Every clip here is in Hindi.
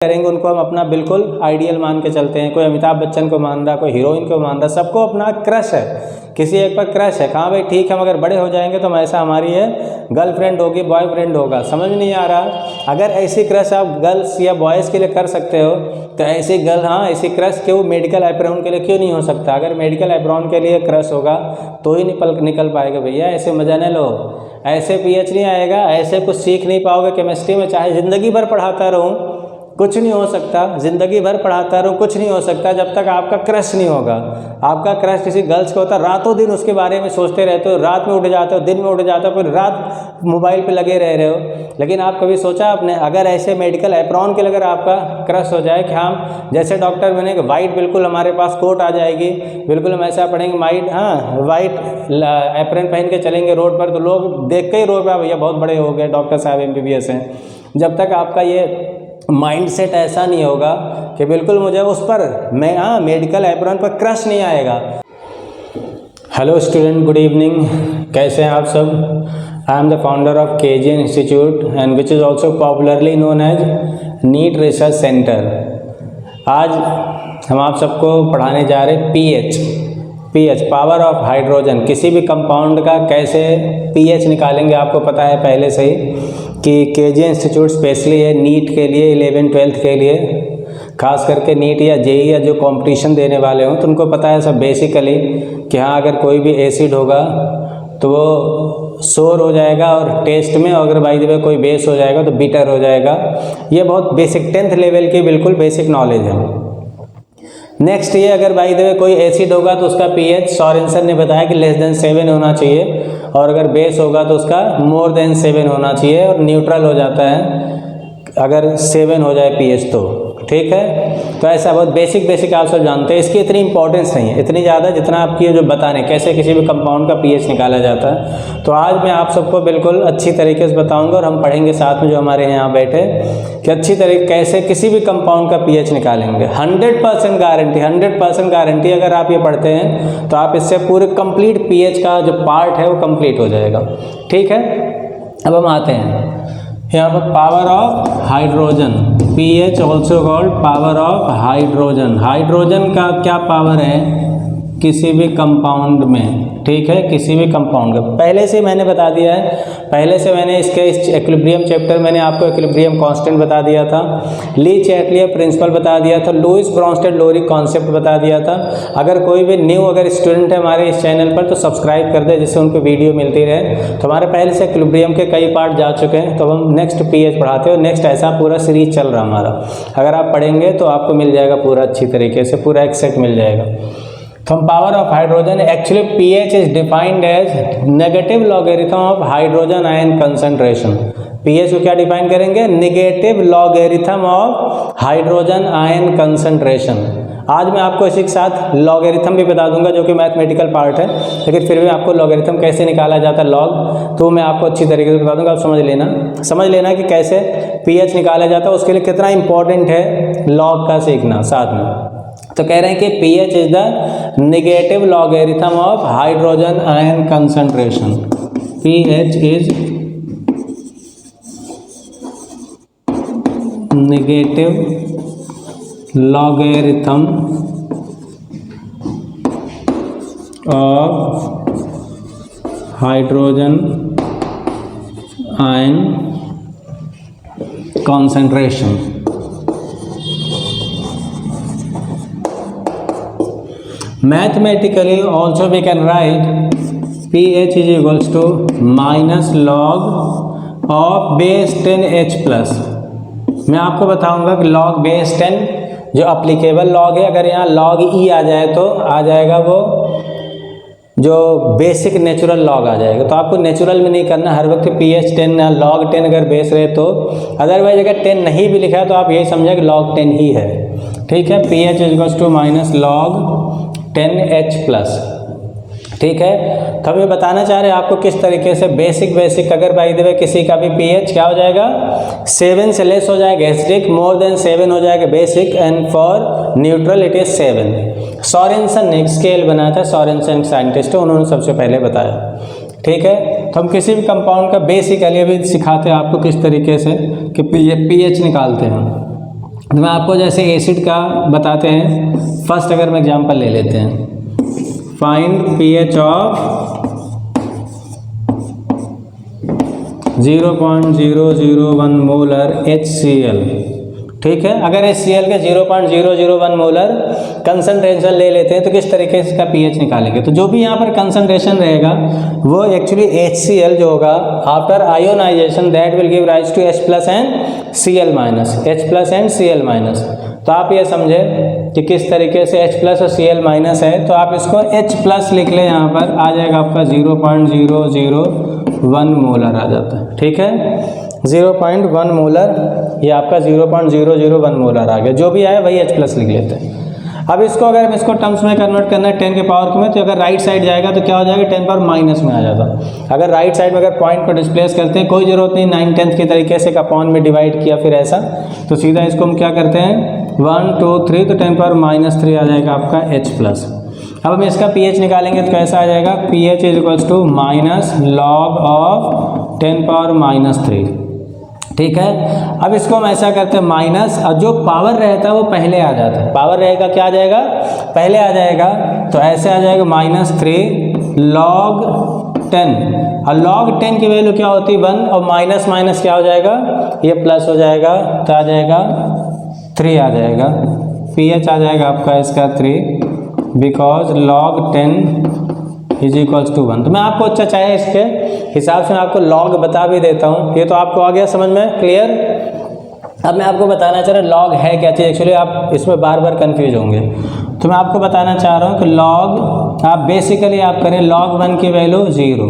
करेंगे उनको हम अपना बिल्कुल आइडियल मान के चलते हैं। कोई अमिताभ बच्चन को मान रहा, कोई हीरोइन को मान रहा, सबको अपना क्रश है, किसी एक पर क्रश है। कहाँ भाई ठीक है, हम अगर बड़े हो जाएंगे तो ऐसा हमारी है गर्लफ्रेंड होगी, बॉयफ्रेंड होगा, समझ नहीं आ रहा। अगर ऐसी क्रश आप गर्ल्स या बॉयज़ के लिए कर सकते हो तो ऐसी गर्ल ऐसी क्रश क्यों मेडिकल एप्रॉन के लिए क्यों नहीं हो सकता। अगर मेडिकल एप्रॉन के लिए क्रश होगा तो ही निकल पाएगा भैया, ऐसे मजा न लो, ऐसे पीएच नहीं आएगा, ऐसे कुछ सीख नहीं पाओगे केमिस्ट्री में। चाहे ज़िंदगी भर पढ़ाता रहूँ कुछ नहीं हो सकता, ज़िंदगी भर पढ़ाता रहूँ कुछ नहीं हो सकता जब तक आपका क्रश नहीं होगा। आपका क्रश किसी गर्ल्स का होता है, रातों दिन उसके बारे में सोचते रहते हो, रात में उठ जाते हो, दिन में उठ जाते हो, फिर रात मोबाइल पे लगे रह रहे हो। लेकिन आप कभी सोचा आपने, अगर ऐसे मेडिकल एप्रॉन के लिए अगर आपका क्रश हो जाए कि हम जैसे डॉक्टर बने कि वाइट बिल्कुल हमारे पास कोट आ जाएगी, बिल्कुल हम ऐसा पढ़ेंगे वाइट एप्रॉन पहन के चलेंगे रोड पर, तो लोग देख के ही रो पे भैया बहुत बड़े हो गए, डॉक्टर साहब MBBS हैं। जब तक आपका ये माइंड सेट ऐसा नहीं होगा कि बिल्कुल मुझे उस पर मेडिकल एप्रॉन पर क्रश नहीं आएगा। हेलो स्टूडेंट, गुड इवनिंग, कैसे हैं आप सब। I am the founder of KG institute and which is also popularly known as NEET research centre. आज हम आप सबको पढ़ाने जा रहे हैं पीएच पावर ऑफ हाइड्रोजन। किसी भी कंपाउंड का कैसे पीएच निकालेंगे आपको पता है पहले से ही कि KG इंस्टीट्यूट स्पेशली है नीट के लिए, 11th-12th के लिए, खास करके नीट या JEE या जो कंपटीशन देने वाले हों तो उनको पता है सब बेसिकली कि हाँ अगर कोई भी एसिड होगा तो वो सोर हो जाएगा और टेस्ट में, और अगर बाय द वे कोई बेस हो जाएगा तो बिटर हो जाएगा। ये बहुत बेसिक 10th लेवल की बिल्कुल बेसिक नॉलेज है। नेक्स्ट ये अगर बाय द वे कोई एसिड होगा तो उसका पीएच सॉरेंसन ने बताया कि <7 होना चाहिए, और अगर बेस होगा तो उसका <7 होना चाहिए, और न्यूट्रल हो जाता है अगर 7 हो जाए पीएच तो, ठीक है। तो ऐसा बहुत बेसिक आप सब जानते हैं, इसकी इतनी इंपॉर्टेंस नहीं है, इतनी ज़्यादा जितना आपकी जो बताने कैसे किसी भी कंपाउंड का पीएच निकाला जाता है। तो आज मैं आप सबको बिल्कुल अच्छी तरीके से बताऊंगा, और हम पढ़ेंगे साथ में जो हमारे यहाँ बैठे कि अच्छी तरीके कैसे किसी भी कंपाउंड का पीएच निकालेंगे। 100% गारंटी अगर आप ये पढ़ते हैं तो आप इससे पूरे कंप्लीट पीएच का जो पार्ट है वो कंप्लीट हो जाएगा, ठीक है। अब हम आते हैं यहाँ पर power of hydrogen, pH also called power of hydrogen. Hydrogen का क्या पावर है किसी भी कंपाउंड में, ठीक है, किसी भी कंपाउंड का। पहले से मैंने बता दिया है, पहले से मैंने इस इक्विलिब्रियम चैप्टर मैंने आपको इक्विलिब्रियम कांस्टेंट बता दिया था, ली चैटलियर प्रिंसिपल बता दिया था, लुईस ब्रोंस्टेड लोरी कॉन्सेप्ट बता दिया था। अगर कोई भी न्यू अगर स्टूडेंट है हमारे इस चैनल पर तो सब्सक्राइब कर दे जिससे उनको वीडियो मिलती रहे। तो हमारे पहले से इक्विलिब्रियम के कई पार्ट जा चुके हैं, तो हम नेक्स्ट पीएच पढ़ाते हैं, नेक्स्ट ऐसा पूरा सीरीज चल रहा हमारा। अगर आप पढ़ेंगे तो आपको मिल जाएगा पूरा अच्छी तरीके से, पूरा एक सेट मिल जाएगा। तो हम power of hydrogen, actually pH is defined as negative logarithm of hydrogen ion concentration. PH को क्या डिफाइन करेंगे, negative logarithm of hydrogen ion concentration. आज मैं आपको इसी के साथ लॉगरिथम भी बता दूंगा जो कि मैथमेटिकल पार्ट है, लेकिन फिर भी आपको लॉगरिथम कैसे निकाला जाता है लॉग, तो मैं आपको अच्छी तरीके से बता दूंगा। आप समझ लेना कि कैसे पीएच निकाला जाता है, उसके लिए कितना इंपॉर्टेंट है लॉग का सीखना साथ में। तो कह रहे हैं कि pH is the negative logarithm of hydrogen ion concentration. PH is negative logarithm of hydrogen ion concentration. Mathematically also we can write pH is equals to minus log of base 10H plus। मैं आपको बताऊंगा कि log base 10 जो अप्लीकेबल लॉग है, अगर यहाँ log E आ जाए तो आ जाएगा वो जो बेसिक नेचुरल लॉग आ जाएगा। तो आपको नेचुरल में नहीं करना, हर वक्त pH 10 या log 10 अगर बेस रहे तो, अदरवाइज अगर 10 नहीं भी लिखा है तो आप यही समझे कि log 10 ही है, ठीक है। pH is equals to minus log 10H plus, ठीक है। तो हम ये बताना चाह रहे हैं आपको किस तरीके से बेसिक अगर बाय द वे किसी का भी pH क्या हो जाएगा 7 से लेस हो जाएगा एसिडिक, मोर देन 7 हो जाएगा basic, and for neutral it is 7। सॉरेंसन ने एक स्केल बनाया था, सॉरेंसन साइंटिस्ट है, उन्होंने सबसे पहले बताया, ठीक है। तो हम किसी भी कंपाउंड का बेसिकली भी सिखाते हैं आपको किस तरीके से कि pH निकालते हैं। तो मैं आपको जैसे एसिड का बताते हैं, फर्स्ट अगर मैं एग्जांपल ले लेते हैं, find pH of 0.001 molar HCl। ठीक है, अगर HCl के 0.001 मोलर कंसंट्रेशन ले लेते हैं तो किस तरीके से इसका pH निकालेंगे। तो जो भी यहाँ पर कंसंट्रेशन रहेगा वो एक्चुअली HCl जो होगा after ionisation that will give rise to H plus and Cl minus, H plus and Cl minus. तो आप ये समझे कि किस तरीके से H प्लस और Cl माइनस है, तो आप इसको H प्लस लिख लें, यहाँ पर आ जाएगा आपका 0.001 मोलर आ जाता है। ठीक है, 0.1 मोलर, ये आपका 0.001 मोलर आ गया, जो भी आया वही H प्लस लिख लेते हैं। अब इसको अगर हम इसको टर्म्स में कन्वर्ट करना है 10 के पावर में, तो अगर राइट साइड जाएगा तो क्या हो जाएगा, 10 पावर माइनस में आ जाता। अगर राइट साइड में अगर पॉइंट को डिस्प्लेस करते हैं, कोई जरूरत नहीं 9/10 के तरीके से अपॉन में डिवाइड किया फिर ऐसा, तो सीधा इसको हम क्या करते हैं 1 2 3, तो 10 पावर -3 आ जाएगा आपका H प्लस। अब हम इसका pH निकालेंगे तो कैसा आ जाएगा, pH is equals to minus log of 10 power -3। ठीक है, अब इसको हम ऐसा करते हैं माइनस, और जो पावर रहता है वो पहले आ जाता है, पावर रहेगा क्या आ जाएगा, पहले आ जाएगा, तो ऐसे आ जाएगा -3 लॉग 10, और लॉग 10 की वैल्यू क्या होती है 1, और माइनस माइनस क्या हो जाएगा, ये प्लस हो जाएगा, तो आ जाएगा 3 आ जाएगा, pH आ जाएगा आपका इसका 3, because log 10 is equals to 1। तो मैं आपको अच्छा चाहे इसके हिसाब से मैं आपको लॉग बता भी देता हूँ, ये तो आपको आ गया समझ में, क्लियर। अब मैं आपको बताना चाह रहा हूँ लॉग है क्या चीज़, एक्चुअली आप इसमें बार बार कंफ्यूज होंगे, तो मैं आपको बताना चाह रहा हूँ कि लॉग आप बेसिकली आप करें log 1 की वैल्यू 0,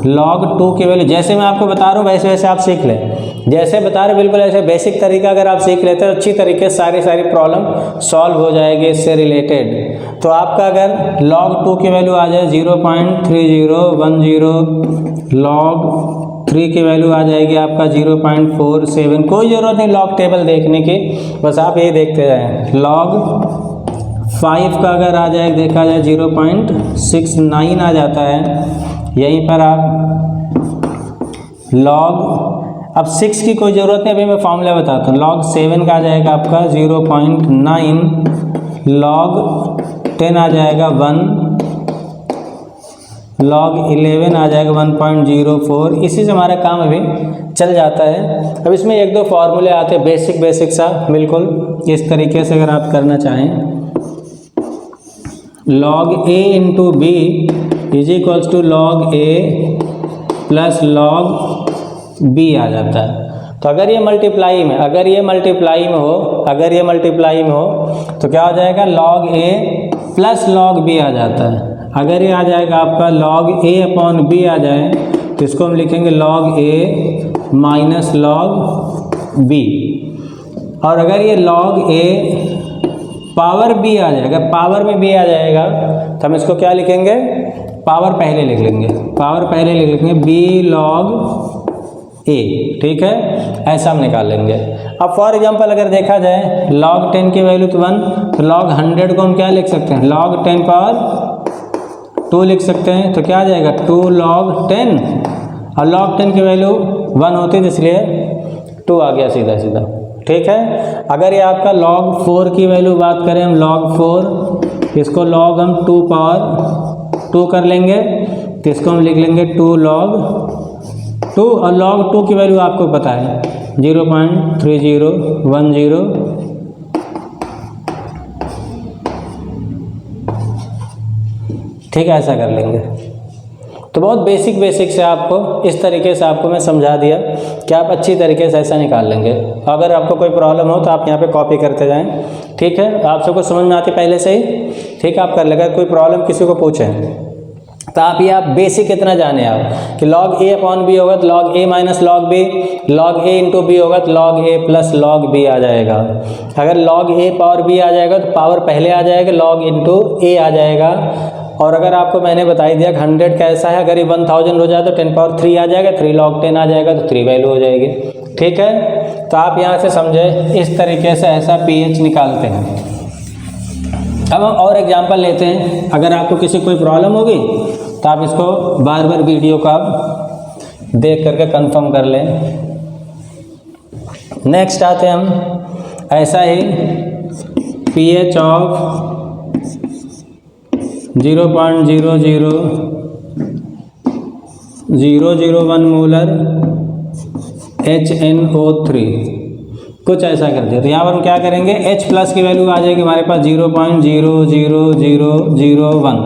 log 2 की वैल्यू, जैसे मैं आपको बता रहा हूँ वैसे वैसे आप सीख लें, जैसे बता रहे बिल्कुल ऐसे बेसिक तरीका अगर आप सीख लेते हैं तो अच्छी तरीके से सारी प्रॉब्लम सॉल्व हो जाएगी इससे रिलेटेड। तो आपका अगर log 2 की वैल्यू आ जाए 0.3010, log 3 की वैल्यू आ जाएगी आपका 0.47, कोई ज़रूरत नहीं लॉग टेबल देखने की, बस आप ये देखते जाएँ। log 5 का अगर आ जाए देखा जाए 0.69 आ जाता है, यहीं पर आप log, अब 6 की कोई ज़रूरत नहीं, अभी मैं फॉर्मूला बताता हूँ, log 7 का आ जाएगा आपका 0.9, log 10 आ जाएगा 1, log 11 आ जाएगा 1.04, इसी से हमारा काम अभी चल जाता है। अब इसमें एक दो फॉर्मूले आते हैं बेसिक सा, बिल्कुल इस तरीके से अगर आप करना चाहें, log a into B is equals to log a plus log b आ जाता है। तो अगर ये मल्टीप्लाई में हो तो क्या हो जाएगा, log a plus log b आ जाता है। अगर ये आ जाएगा आपका log a अपॉन b आ जाए तो इसको हम लिखेंगे log a minus log b, और अगर ये log a पावर b आ जाएगा, पावर में b आ जाएगा तो हम इसको क्या लिखेंगे, पावर पहले लिख लेंगे b log a। ठीक है, ऐसा हम निकाल लेंगे। अब फॉर एग्जांपल अगर देखा जाए log 10 की वैल्यू तो 1, तो log 100 को हम क्या लिख सकते हैं, log 10 पावर 2 लिख सकते हैं, तो क्या आ जाएगा 2 log 10, और log 10 की वैल्यू 1 होती है इसलिए 2 आ गया सीधा। ठीक है, अगर ये आपका log 4 की वैल्यू बात करें हम, log 4 इसको log हम 2 पावर 2 कर लेंगे, तो इसको हम लिख लेंगे 2 log 2, और log 2 की वैल्यू आपको पता है 0.3010। ठीक है, ऐसा कर लेंगे। तो बहुत बेसिक से आपको इस तरीके से आपको मैं समझा दिया कि आप अच्छी तरीके से ऐसा निकाल लेंगे। अगर आपको कोई प्रॉब्लम हो तो आप यहाँ पे कॉपी करते जाएं। ठीक है, आप सबको समझ में आती पहले से ही, ठीक है, आप कर लेंगे। कोई प्रॉब्लम किसी को पूछें तो आप बेसिक इतना जाने आप कि log a अपॉन b होगा तो log a minus log b, log a into b होगा तो log a plus log b आ जाएगा। अगर log a पावर b आ जाएगा तो पावर पहले आ जाएगा, log इंटू a आ जाएगा। और अगर आपको मैंने बताई दिया 100 कैसा है, अगर ये 1000 हो जाए तो 10 पावर 3 आ जाएगा, 3 log 10 आ जाएगा तो 3 वैल्यू हो जाएगी। ठीक है, तो आप यहाँ से समझे इस तरीके से ऐसा pH निकालते हैं। अब हम और एग्जांपल लेते हैं, अगर आपको किसी कोई प्रॉब्लम होगी तो आप इसको बार बार वीडियो का देख करके कंफर्म कर लें। नेक्स्ट आते हैं हम ऐसा ही pH ऑफ 0.00001 मोलर HNO3, कुछ ऐसा कर दिया। तो यहाँ पर हम क्या करेंगे, H प्लस की वैल्यू आ जाएगी हमारे पास 0.00001,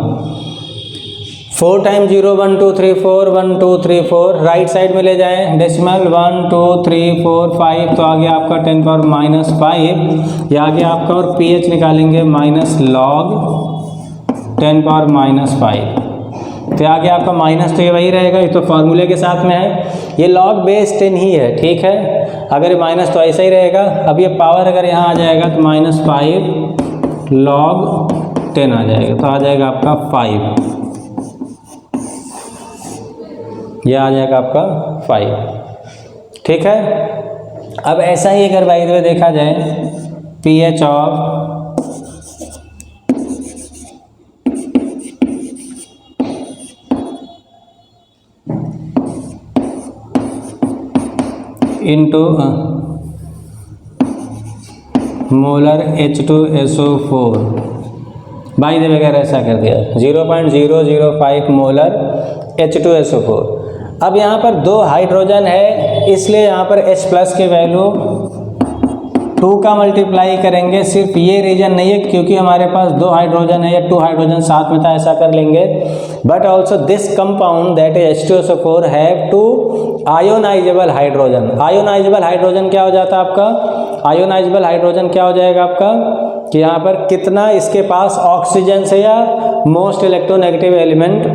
4 टाइम 0 1 2 3 4 1 2 3 4, राइट साइड में ले जाएं डेसिमल 1 2 3 4 5, तो आगे आपका 10 पावर माइनस 5, या आगे आपका और pH निकालेंगे माइनस लॉग 10 पावर माइनस 5, तो आगे आपका माइनस तो ये वही रहेगा, ये तो फॉर्मूले के साथ में है, ये लॉग बेस 10 ही है, ठीक है। अगर ये माइनस तो ऐसा ही रहेगा। अब ये पावर अगर यहाँ आ जाएगा तो माइनस 5 लॉग 10 आ जाएगा, तो आ जाएगा आपका 5, यह आ जाएगा आपका 5, ठीक है। अब ऐसा ही अगर बाई द वे देखा जाए pH of into molar H2SO4, by the way अगर ऐसा कर दिया 0.005 मोलर H2SO4। अब यहाँ पर 2 हाइड्रोजन है, इसलिए यहाँ पर H प्लस की वैल्यू 2 का मल्टीप्लाई करेंगे। सिर्फ ये रीजन नहीं है क्योंकि हमारे पास 2 हाइड्रोजन है या 2 हाइड्रोजन साथ में था, ऐसा कर लेंगे। But also this compound that is H2SO4 have 2 ionisable hydrogen. Ionisable hydrogen क्या हो जाता है आपका, आयोनाइजेबल हाइड्रोजन क्या हो जाएगा आपका कि यहाँ पर कितना इसके पास ऑक्सीजन से या मोस्ट इलेक्ट्रोनेगेटिव एलिमेंट,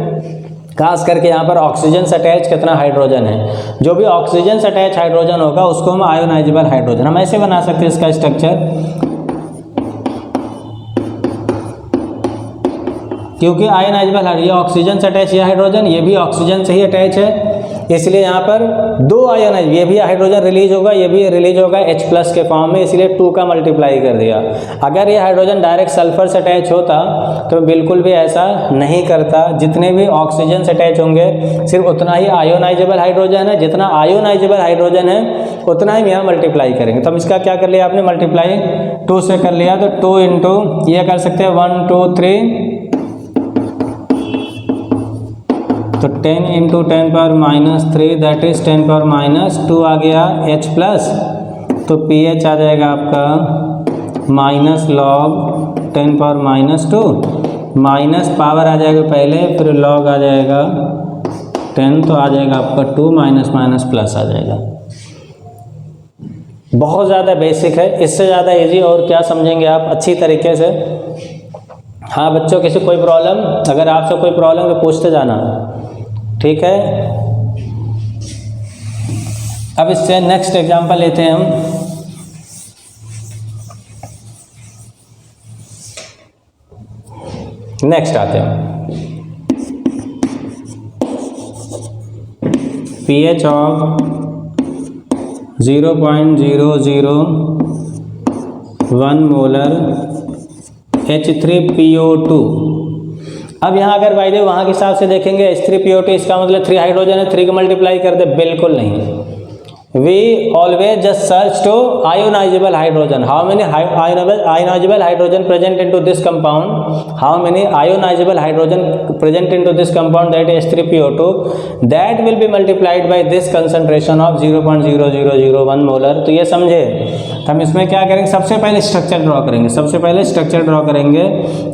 खास करके यहाँ पर ऑक्सीजन से अटैच कितना हाइड्रोजन है, जो भी ऑक्सीजन से अटैच हाइड्रोजन होगा उसको हम आयोनाइजेबल हाइड्रोजन, हम ऐसे बना सकते हैं इसका स्ट्रक्चर, क्योंकि आयोनाइजेबल है, ये ऑक्सीजन से अटैच, ये हाइड्रोजन ये भी ऑक्सीजन से ही अटैच है, इसलिए यहाँ पर 2 आयोनाइज, ये भी हाइड्रोजन रिलीज होगा, ये भी रिलीज होगा H प्लस के फॉर्म में, इसलिए 2 का मल्टीप्लाई कर दिया। अगर ये हाइड्रोजन डायरेक्ट सल्फर से अटैच होता तो बिल्कुल भी ऐसा नहीं करता, जितने भी ऑक्सीजन से अटैच होंगे सिर्फ उतना ही आयोनाइजेबल हाइड्रोजन है, जितना आयोनाइजेबल हाइड्रोजन है उतना ही यहाँ मल्टीप्लाई करेंगे। तो हम इसका क्या कर लिया आपने, मल्टीप्लाई 2 से कर लिया, तो 2 इंटू ये कर सकते हैं 1 2 3, तो 10 into 10 power minus 3 that is 10 power minus 2 आ गया H प्लस, तो pH आ जाएगा आपका minus log 10 power minus 2, minus power आ जाएगा पहले, फिर लॉग आ जाएगा 10, तो आ जाएगा आपका 2 माइनस माइनस प्लस आ जाएगा। बहुत ज़्यादा बेसिक है, इससे ज़्यादा इजी और क्या समझेंगे आप अच्छी तरीके से। हाँ बच्चों, किसी कोई प्रॉब्लम, अगर आपसे कोई प्रॉब्लम तो पूछते जाना, ठीक है। अब इससे नेक्स्ट एग्जांपल लेते हैं हम। नेक्स्ट आते हैं pH ऑफ 0.001 मोलर H3PO2। अब यहाँ अगर भाई वहाँ के हिसाब से देखेंगे H3PO2, इसका मतलब 3 हाइड्रोजन है, 3 का मल्टीप्लाई कर दे, बिल्कुल नहीं। We always just search to ionisable hydrogen, how many ionisable hydrogen present into this compound, how many ionisable hydrogen present into this compound that is H3PO2, that will be multiplied by this concentration of 0.0001 molar. तो ये समझे, तो हम इसमें क्या करेंगे, सबसे पहले स्ट्रक्चर ड्रॉ करेंगे। सबसे पहले स्ट्रक्चर ड्रॉ करेंगे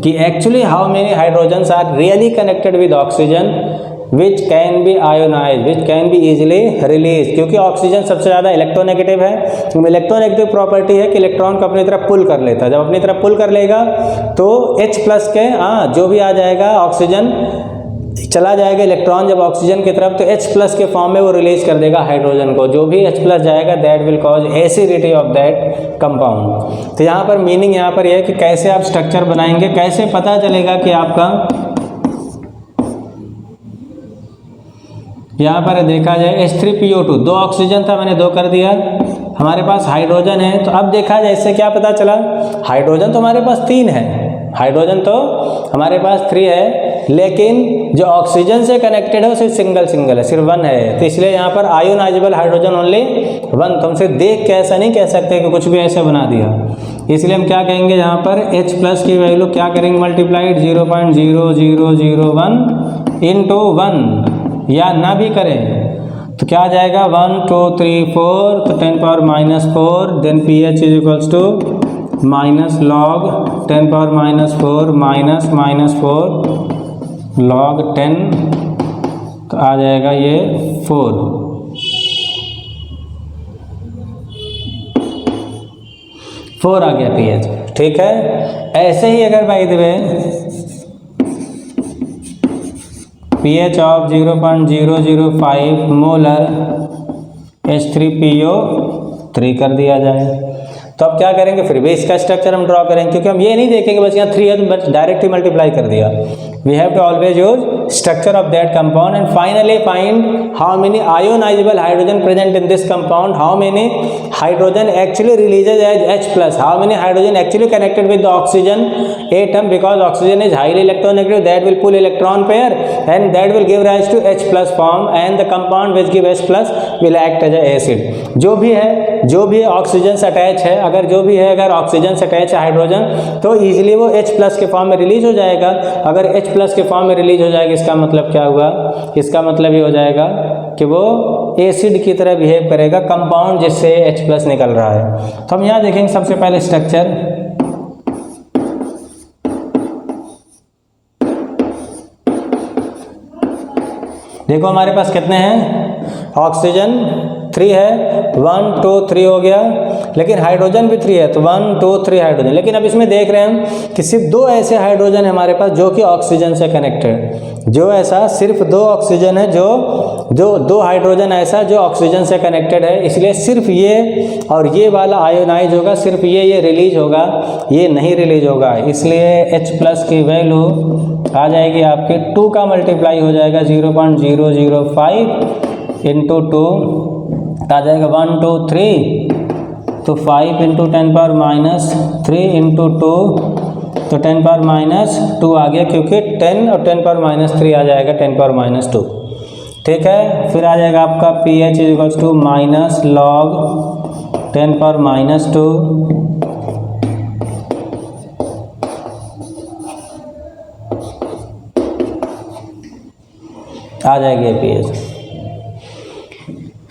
कि actually how many hydrogens are really connected with oxygen which can be ionise, which can be easily release, क्योंकि ऑक्सीजन सबसे ज़्यादा इलेक्ट्रोनेगेटिव है। तो इलेक्ट्रोनेगेटिव प्रॉपर्टी है कि इलेक्ट्रॉन को अपनी तरफ पुल कर लेता है, जब अपनी तरफ पुल कर लेगा तो H प्लस के जो भी आ जाएगा ऑक्सीजन चला जाएगा, इलेक्ट्रॉन जब ऑक्सीजन की तरफ, तो H प्लस के फॉर्म में वो रिलीज कर देगा हाइड्रोजन को, जो भी H प्लस जाएगा that will cause acidity of that compound. तो यहाँ पर मीनिंग यहाँ पर यह है कि कैसे आप स्ट्रक्चर बनाएंगे, कैसे पता चलेगा कि आपका, यहाँ पर देखा जाए H3PO2 2 ऑक्सीजन था, मैंने 2 कर दिया, हमारे पास हाइड्रोजन है। तो अब देखा जाए इससे क्या पता चला, हाइड्रोजन तो हमारे पास 3 है, हाइड्रोजन तो हमारे पास 3 है, लेकिन जो ऑक्सीजन से कनेक्टेड है वो सिर्फ सिंगल है, सिर्फ 1 है। तो इसलिए यहाँ पर आयोनाइजेबल हाइड्रोजन ओनली 1। तुम सिर्फ देख के ऐसा नहीं कह सकते कि कुछ भी ऐसे बना दिया। इसलिए हम क्या कहेंगे, यहाँ पर H+ की वैल्यू क्या करेंगे, मल्टीप्लाइड 0.0001 × 1, या ना भी करें तो क्या आ जाएगा 1 2 3 4, तो 10⁻⁻⁴, then pH is equals to -log 10⁻⁻⁴ -4 log 10, तो आ जाएगा ये 4 आ गया pH। ठीक है, ऐसे ही अगर by the way pH of 0.005 molar H3PO3 कर दिया जाए, तो अब क्या करेंगे, फिर भी इसका स्ट्रक्चर हम ड्रॉ करेंगे, क्योंकि हम ये नहीं देखेंगे बस यहाँ 3 है तो बस डायरेक्ट ही मल्टीप्लाई कर दिया। We have to always use structure of that compound and finally find how many ionisable hydrogen present in this compound, how many hydrogen actually releases as H+, how many hydrogen actually connected with the oxygen atom, because oxygen is highly electronegative, that will pull electron pair and that will give rise to H+ form and the compound which give H+ will act as acid. जो भी है ऑक्सीजन से अटैच है, अगर ऑक्सीजन से अटैच है हाइड्रोजन, तो इजीली वो H+ के फॉर्म में रिलीज हो जाएगा। अगर H+ के फॉर्म में रिलीज हो जाएगा, इसका मतलब क्या हुआ, इसका मतलब ये हो जाएगा कि वो एसिड की तरह बिहेव करेगा कंपाउंड जिससे H+ निकल रहा है। तो हम यहाँ देखेंगे सबसे पहले स्ट्रक्चर। देखो हमारे पास कितने हैं, ऑक्सीजन 3 है, 1 2 3 हो गया, लेकिन हाइड्रोजन भी 3 है, तो 1 2 3 हाइड्रोजन। लेकिन अब इसमें देख रहे हैं कि सिर्फ 2 ऐसे हाइड्रोजन है हमारे पास जो कि ऑक्सीजन से कनेक्टेड, जो ऐसा सिर्फ 2 ऑक्सीजन है, जो 2 हाइड्रोजन ऐसा जो ऑक्सीजन से कनेक्टेड है। इसलिए सिर्फ ये और ये वाला आयोनाइज होगा, सिर्फ ये रिलीज होगा, ये नहीं रिलीज होगा। इसलिए H+ की वैल्यू आ जाएगी आपके 2 का मल्टीप्लाई हो जाएगा 0.005 × 2 आ जाएगा 1 2 3, तो 5 × 10⁻³ × 2, तो 10⁻² आ गया, क्योंकि 10 और 10⁻³ आ जाएगा 10⁻²। ठीक है, फिर आ जाएगा आपका pH is equals to -log 10⁻², आ जाएगी pH।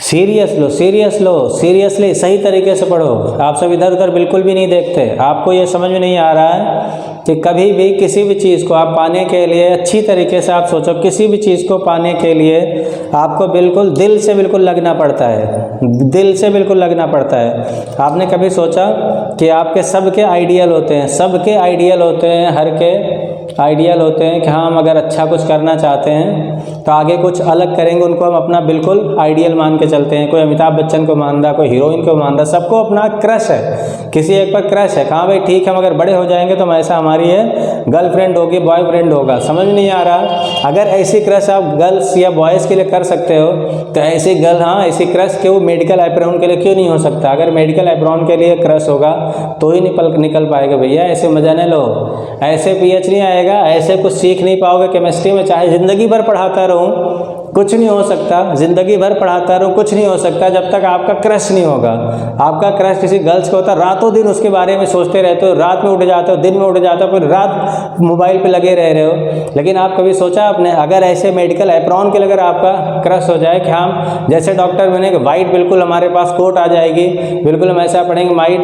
सीरियसली सही तरीके से पढ़ो। आप सब इधर उधर बिल्कुल भी नहीं देखते। आपको ये समझ में नहीं आ रहा है कि कभी भी किसी भी चीज़ को आप पाने के लिए अच्छी तरीके से आप सोचो, किसी भी चीज़ को पाने के लिए आपको बिल्कुल दिल से बिल्कुल लगना पड़ता है, दिल से बिल्कुल लगना पड़ता है। आपने कभी सोचा कि आपके सबके आइडियल होते हैं, सबके आइडियल होते हैं, हर के आइडियल होते हैं कि हाँ हम अगर अच्छा कुछ करना चाहते हैं तो आगे कुछ अलग करेंगे, उनको हम अपना बिल्कुल आइडियल मान के चलते हैं। कोई अमिताभ बच्चन को मान रहा, कोई हीरोइन को मान रहा, सबको अपना क्रश है, किसी एक पर क्रश है। कहाँ भाई ठीक है, हम अगर बड़े हो जाएंगे तो ऐसा हमारी है गर्लफ्रेंड होगी, बॉयफ्रेंड होगा। समझ नहीं आ रहा, अगर ऐसी क्रश आप गर्ल्स या बॉयज़ के लिए कर सकते हो तो ऐसी ऐसी क्रश क्यों मेडिकल एप्रॉन के लिए क्यों नहीं हो सकता। अगर मेडिकल एप्रॉन के लिए क्रश होगा तो ही निकल पाएगा भैया, ऐसे मजा न लो, ऐसे pH नहीं आएगा, ऐसे कुछ सीख नहीं पाओगे केमिस्ट्री में। चाहे ज़िंदगी भर पढ़ाता रहूँ कुछ नहीं हो सकता, ज़िंदगी भर पढ़ाता रहूँ कुछ नहीं हो सकता जब तक आपका क्रश नहीं होगा। आपका क्रश किसी गर्ल्स का होता, रातों दिन उसके बारे में सोचते रहते हो, रात में उठ जाते हो, दिन में उठ जाते हो, फिर रात मोबाइल पे लगे रह रहे हो। लेकिन आप कभी सोचा आपने, अगर ऐसे मेडिकल एप्रॉन के लिए अगर आपका क्रश हो जाए कि हम जैसे डॉक्टर बने कि वाइट बिल्कुल हमारे पास कोट आ जाएगी, बिल्कुल हम ऐसा पढ़ेंगे वाइट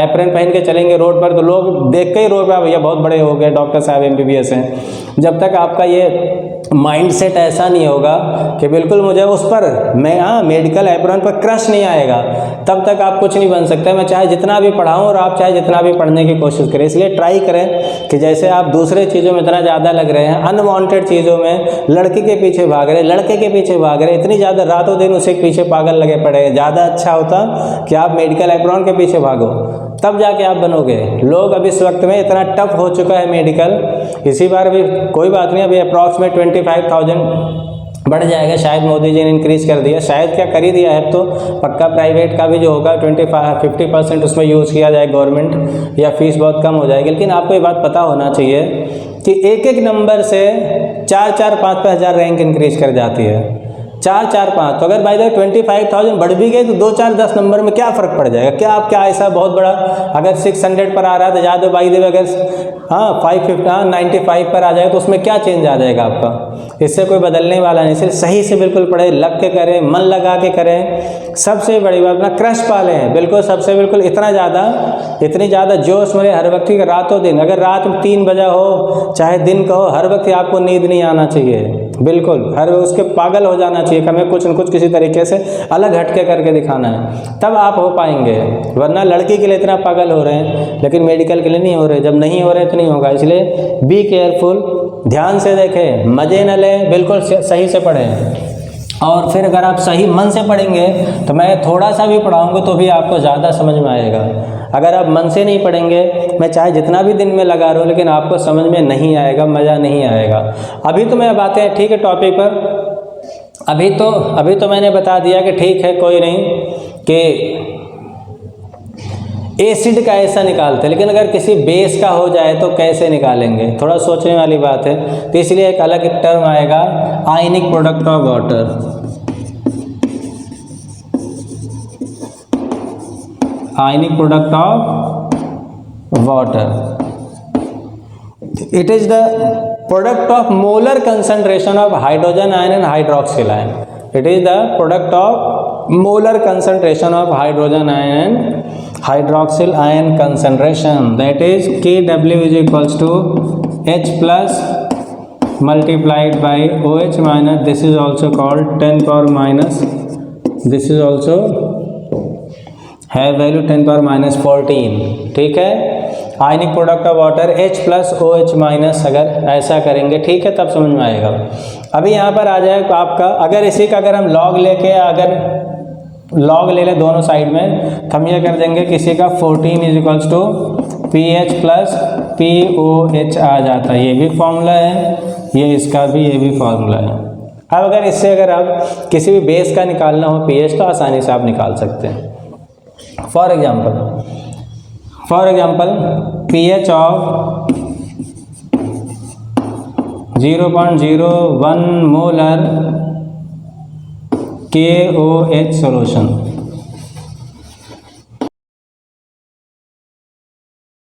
एप्रन पहन के चलेंगे रोड पर, तो लोग देख के ही रोड पर भैया बहुत बड़े हो गए, डॉक्टर साहब MBBS हैं। जब तक आपका ये माइंडसेट ऐसा नहीं होगा कि बिल्कुल मुझे उस पर मेडिकल एप्रॉन पर क्रश नहीं आएगा, तब तक आप कुछ नहीं बन सकते। मैं चाहे जितना भी पढ़ाऊँ और आप चाहे जितना भी पढ़ने की कोशिश करें। इसलिए ट्राई करें कि जैसे आप दूसरे चीज़ों में इतना ज़्यादा लग रहे हैं, अनवांटेड चीज़ों में, लड़की के पीछे भाग रहे, लड़के के पीछे भाग रहे, इतनी ज़्यादा रातों दिन उसे पीछे पागल लगे पड़े। ज़्यादा अच्छा होता कि आप मेडिकल एप्रॉन के पीछे भागो, तब जाके आप बनोगे। लोग अभी इस वक्त में इतना टफ हो चुका है मेडिकल, इसी बार भी कोई बात नहीं, अभी अप्रॉक्सीमेट 25,000 बढ़ जाएगा। शायद मोदी जी ने इंक्रीज़ कर दिया, शायद क्या कर ही दिया है, तो पक्का प्राइवेट का भी जो होगा 50% उसमें यूज़ किया जाए गवर्नमेंट, या फीस बहुत कम हो जाएगी। लेकिन आपको ये बात पता होना चाहिए कि एक एक नंबर से 4-4, 5-5 हज़ार रैंक इंक्रीज़ कर जाती है, 4-4-5। तो अगर बाय द 25,000 बढ़ भी गए तो 2-4-10 नंबर में क्या फ़र्क पड़ जाएगा? क्या ऐसा बहुत बड़ा, अगर 600 पर आ रहा है तो ज़्यादा बाई द वे अगर 95 पर आ जाए तो उसमें क्या चेंज आ जाएगा आपका? इससे कोई बदलने वाला नहीं। सिर्फ सही से बिल्कुल पढ़े, लग के करें, मन लगा के करें। सबसे बड़ी बात अपना क्रश पाले हैं, बिल्कुल सबसे बिल्कुल इतनी ज़्यादा जोश मेरे हर वक्त की, रातों दिन, अगर रात में 3 बजा हो चाहे दिन का हो, हर वक्त आपको नींद नहीं आना चाहिए, बिल्कुल हर उसके पागल हो जाना चाहिए, हमें कुछ न कुछ किसी तरीके से अलग हटके करके दिखाना है, तब आप हो पाएंगे। वरना लड़की के लिए इतना पागल हो रहे हैं लेकिन मेडिकल के लिए नहीं हो रहे। जब नहीं हो रहे तो नहीं होगा। इसलिए बी केयरफुल, ध्यान से देखें, मज़े न लें, बिल्कुल सही से पढ़ें। और फिर अगर आप सही मन से पढ़ेंगे तो मैं थोड़ा सा भी पढ़ाऊँगा तो भी आपको ज़्यादा समझ में आएगा। अगर आप मन से नहीं पढ़ेंगे, मैं चाहे जितना भी दिन में लगा रहा हूँ, लेकिन आपको समझ में नहीं आएगा, मज़ा नहीं आएगा। अभी तो मैं बातें हैं ठीक है टॉपिक पर, अभी तो मैंने बता दिया कि ठीक है कोई नहीं कि एसिड का ऐसा निकालते, लेकिन अगर किसी बेस का हो जाए तो कैसे निकालेंगे, थोड़ा सोचने वाली बात है। तो इसलिए एक अलग टर्म आएगा, ionic product of water. Ionic product of water, it is the product of molar concentration of hydrogen ion and hydroxyl ion. It is the product of molar concentration of hydrogen ion and hydroxyl ion concentration, that is Kw is equals to H plus multiplied by OH minus, this is also called 10 power minus, this is also have value 10 power minus 14, ठीक है। Ionic product of water H plus OH minus, अगर ऐसा करेंगे ठीक है तब समझ में आएगा। अभी यहाँ पर आ जाएगा आपका, अगर इसी का अगर हम लॉग लेके, अगर लॉग ले लें दोनों साइड में, तो हम ये कर देंगे किसी का 14 is equals to PH plus POH आ जाता है। ये भी फॉर्मूला है, ये भी फॉर्मूला है। अब अगर इससे अगर आप किसी भी बेस का निकालना हो pH तो आसानी से आप निकाल सकते हैं। For example pH of 0.01 molar KOH solution,